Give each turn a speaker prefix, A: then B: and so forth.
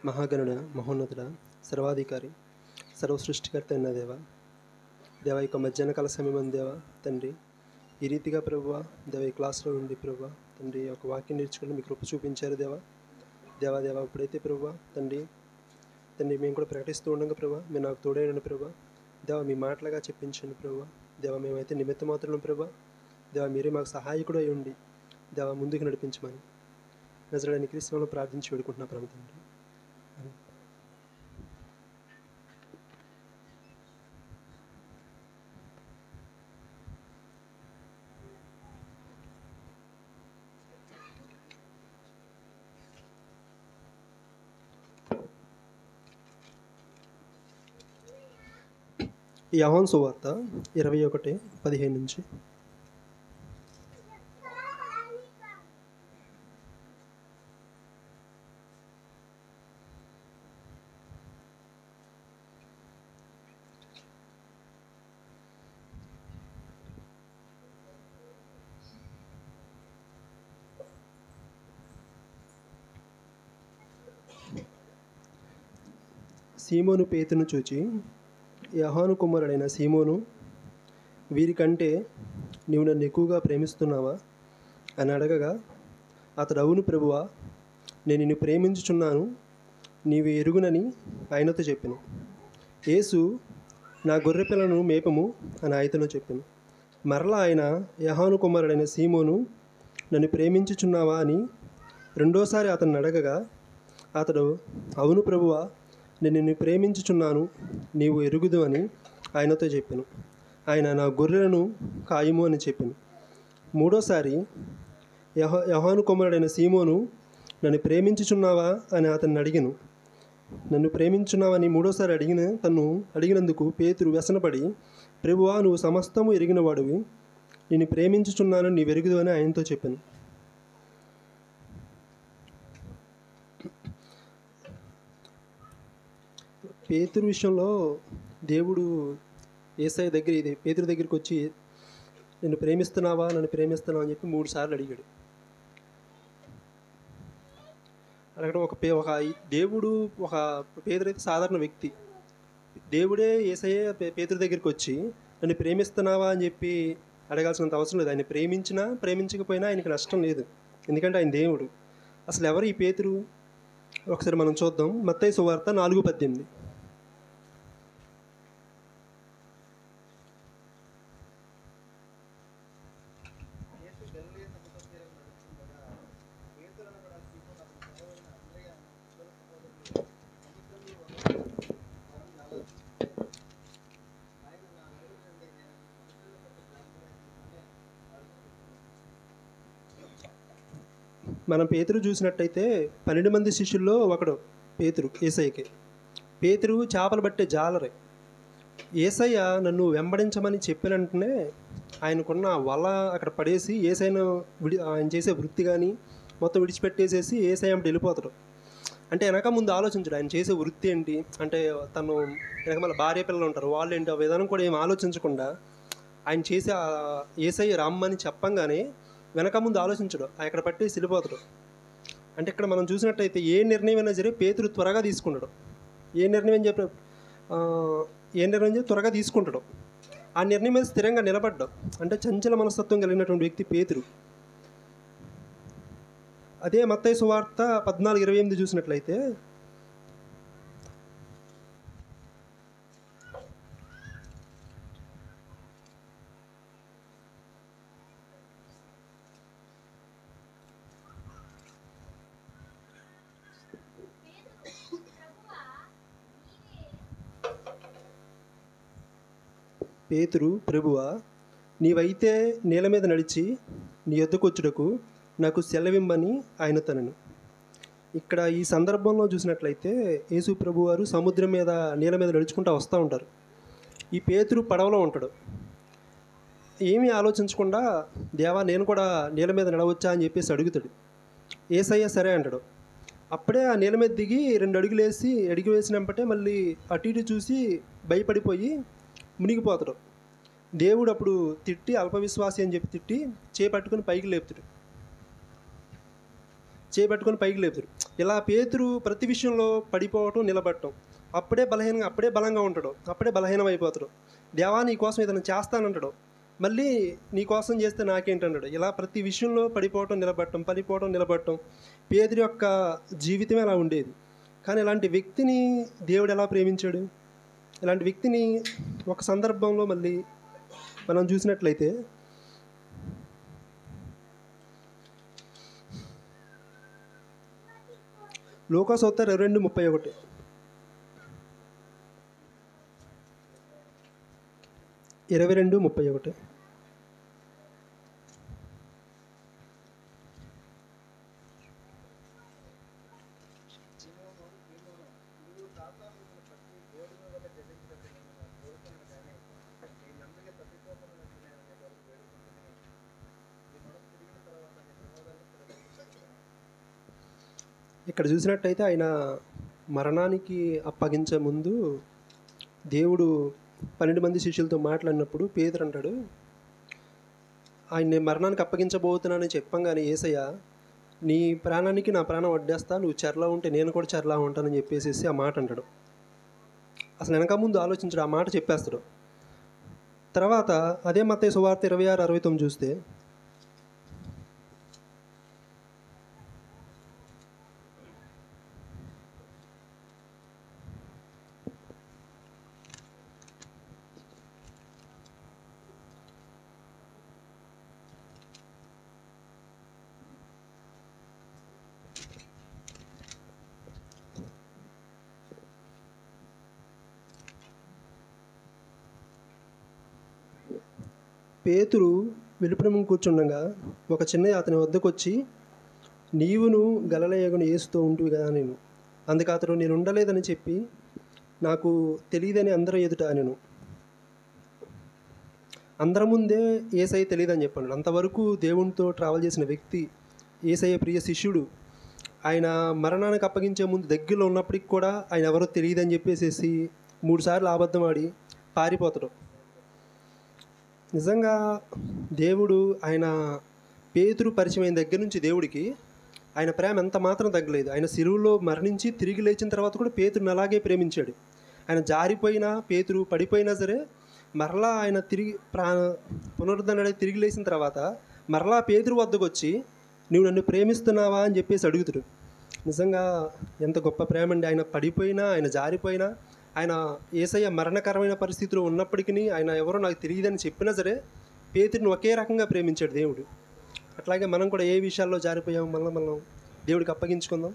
A: మహాగణుడ, మహోన్నతుడ, సర్వాధికారి, సర్వసృష్టికర్త అయిన దేవ, దేవ యొక్క మధ్యాహ్న కాల సమయం దేవ తండ్రి, ఈ రీతిగా ప్రభువ దేవ ఈ క్లాస్లో ఉండి ప్రభువ తండ్రి యొక్క వాక్యం నేర్చుకుని మీకు కృప చూపించారు దేవ ఇప్పుడైతే ప్రభువ తండ్రి మేము కూడా ప్రకటిస్తూ ఉండగా ప్రభువ మీరు నాకు తోడైన ప్రభువ దేవ మీ మాటలుగా చెప్పించండి ప్రభువ దేవ మేమైతే నిమిత్త మాత్రం ప్రభువ దేవ మీరే మాకు సహాయకుడు అయి ఉండి దేవ ముందుకు నడిపించమని నజరేయుడైన క్రీస్తులో ప్రార్థించి వేడుకుంటున్నా ప్రభు తండ్రి. యోహాను సువార్త 21:15 నుంచి. సీమోను పేతును చూచి, యోహాను కుమారుడైన సీమోను, వీరికంటే నీవు నన్ను ఎక్కువగా ప్రేమిస్తున్నావా అని అడగగా, అతడు అవును ప్రభువా, నేను నిన్ను ప్రేమించుచున్నాను, నీవు ఎరుగునని ఆయనతో చెప్పాను. యేసు, నా గొర్రెపిల్లను మేపము అని ఆయనతో చెప్పాను. మరలా ఆయన, యోహాను కుమారుడైన సీమోను, నన్ను ప్రేమించుచున్నావా అని రెండోసారి అతన్ని అడగగా, అతడు అవును ప్రభువా, నేను నిన్ను ప్రేమించుచున్నాను, నీవు ఎరుగుదు అని ఆయనతో చెప్పాను. ఆయన, నా గొర్రెలను కాయము అని చెప్పాను. మూడోసారి యోహాను కుమారుడైన సీమోను, నన్ను ప్రేమించుచున్నావా అని అతన్ని అడిగాను. నన్ను ప్రేమించున్నావని మూడోసారి అడిగినందుకు పేతురు వ్యసనపడి, ప్రభువా, నువ్వు సమస్తము ఎరిగిన వాడివి, నిన్ను ప్రేమించుచున్నాను, నీవు ఎరుగుదు అని ఆయనతో చెప్పాను. పేతురు విషయంలో దేవుడు యేసయ్య పేతురు దగ్గరికి వచ్చి, నన్ను ప్రేమిస్తున్నావా నన్ను ప్రేమిస్తున్నావా అని చెప్పి 3 సార్లు అడిగాడు. అడగడం ఒక దేవుడు, ఒక పేతురు అయితే సాధారణ వ్యక్తి, దేవుడే యేసయ్య పేతురు దగ్గరికి వచ్చి నన్ను ప్రేమిస్తున్నావా అని చెప్పి అడగాల్సినంత అవసరం లేదు. ఆయన ప్రేమించినా ప్రేమించకపోయినా ఆయనకి నష్టం లేదు, ఎందుకంటే ఆయన దేవుడు. అసలు ఎవరు ఈ పేతురు? ఒకసారి మనం చూద్దాం. మత్తయి సువార్త 4:18. మనం పేతురు చూసినట్టయితే 12 మంది శిష్యుల్లో ఒకడు పేతురు. యేసయ్యకి పేతురు చేపలు పట్టే జాలరే. యేసయ్య నన్ను వెంబడించమని చెప్పిన వెంటనే ఆయనకున్న వల అక్కడ పడేసి యేసయ్యను ఆయన చేసే వృత్తి కానీ మొత్తం విడిచిపెట్టేసేసి యేసయ్య అంటే వెళ్ళిపోతాడు. అంటే వెనక ముందు ఆలోచించడు, ఆయన చేసే వృత్తి ఏంటి, అంటే తను వెనక మళ్ళీ భార్య పిల్లలు ఉంటారు, వాళ్ళు ఏంటి, ఆ విధానం కూడా ఏం ఆలోచించకుండా ఆయన చేసే యేసయ్య రమ్మని చెప్పంగానే వెనక ముందు ఆలోచించడు, అక్కడ పట్టేసి వెళ్ళిపోతాడు. అంటే ఇక్కడ మనం చూసినట్టయితే ఏ నిర్ణయం అయినా సరే పేతురు త్వరగా తీసుకుంటాడు. ఏ నిర్ణయం చెప్పి త్వరగా తీసుకుంటాడు. ఆ నిర్ణయం మీద స్థిరంగా నిలబడ్డాడు. అంటే చంచల మనస్తత్వం కలిగినటువంటి వ్యక్తి పేతురు. అదే మత్తయి సువార్త 14:28 చూసినట్లయితే, పేతురు, ప్రభువా, నీవైతే నేల మీద నడిచి నీ యొద్దకు వచ్చుటకు నాకు సెలవిమ్మని ఆయన తనను. ఇక్కడ ఈ సందర్భంలో చూసినట్లయితే యేసు ప్రభు వారు సముద్రం మీద నీళ్ళ మీద నడుచుకుంటూ వస్తూ ఉంటారు. ఈ పేతురు పడవలో ఉంటాడు. ఏమీ ఆలోచించకుండా, దేవా నేను కూడా నీళ్ళ మీద నడవచ్చా అని చెప్పేసి అడుగుతాడు. యేసయ్య సరే అంటాడు. అప్పుడే ఆ నీళ్ళ మీద దిగి 2 అడుగు వేసినప్పటే మళ్ళీ అటు ఇటు చూసి భయపడిపోయి మునిగిపోతాడు. దేవుడు అప్పుడు తిట్టి, అల్పవిశ్వాసి అని చెప్పి తిట్టి చేపట్టుకుని పైకి లేపుతాడు. చేపట్టుకొని పైకి లేపుతారు. ఇలా పేతురు ప్రతి విషయంలో పడిపోవటం, నిలబడటం. అప్పుడే బలంగా ఉంటాడు, అప్పుడే బలహీనం అయిపోతాడు. దేవా నీ కోసం ఏదైనా చేస్తానంటాడు, మళ్ళీ నీ కోసం చేస్తే నాకేంటంటాడు. ఇలా ప్రతి విషయంలో పడిపోవటం, నిలబడటం. పేతురు యొక్క జీవితమే అలా ఉండేది. కానీ ఇలాంటి వ్యక్తిని దేవుడు ఎలా ప్రేమించాడు? ఇలాంటి వ్యక్తిని ఒక సందర్భంలో మళ్ళీ మనం చూసినట్లయితే లూకాసువార్త 22:31. ఇక్కడ చూసినట్టయితే ఆయన మరణానికి అప్పగించే ముందు దేవుడు 12 మంది శిష్యులతో మాట్లాడినప్పుడు పేతురు అంటాడు, ఆయన మరణానికి అప్పగించబోతున్నానని చెప్పంగానే యేసయ్య నీ ప్రాణానికి నా ప్రాణం వడ్డేస్తా, నువ్వు చెరలో ఉంటే నేను కూడా చెరలా ఉంటానని చెప్పేసి ఆ మాట అంటాడు. అసలు వెనక ముందు ఆలోచించడు, ఆ మాట చెప్పేస్తాడు. తర్వాత అదే మత్తయి సువార్త 26:69 చూస్తే, పేతురు వెలుపల కూర్చుండగా ఒక చిన్న అతని వద్దకు వచ్చి, నీవును గలిలయగున యేసుతో ఉంటివి కదా నేను. అందుకు అతడు నేను ఉండలేదని చెప్పి, నాకు తెలియదని అందరూ ఎదుట నేను అందరి ముందే యేసయ్య తెలియదని చెప్పాను. అంతవరకు దేవునితో ట్రావెల్ చేసిన వ్యక్తి, యేసయ్య ప్రియ శిష్యుడు, ఆయన మరణానికి అప్పగించే ముందు దగ్గరలో ఉన్నప్పటికి కూడా ఆయన ఎవరో తెలియదని చెప్పేసి 3 సార్లు అబద్ధం ఆడి పారిపోతాడు. నిజంగా దేవుడు ఆయన పేతురు పరిచయమైన దగ్గర నుంచి దేవుడికి ఆయన ప్రేమ ఎంత మాత్రం తగ్గలేదు. ఆయన శిలువలో మరణించి తిరిగి లేచిన తర్వాత కూడా పేతురుని అలాగే ప్రేమించాడు. ఆయన జారిపోయినా, పేతురు పడిపోయినా సరే, మరలా ఆయన పునరుద్ధరణ తిరిగి లేచిన తర్వాత మరలా పేతురు వద్దకు వచ్చి, నువ్వు నన్ను ప్రేమిస్తున్నావా అని చెప్పేసి అడుగుతాడు. నిజంగా ఎంత గొప్ప ప్రేమ అండి. ఆయన పడిపోయినా, ఆయన జారిపోయినా, ఆయన యేసయ్య మరణకరమైన పరిస్థితిలో ఉన్నప్పటికీ ఆయన ఎవరో నాకు తెలియదని చెప్పినా సరే పేతురుని ఒకే రకంగా ప్రేమించాడు దేవుడు. అట్లాగే మనం కూడా ఏ విషయాల్లో జారిపోయాము, మనం దేవుడికి అప్పగించుకుందాం.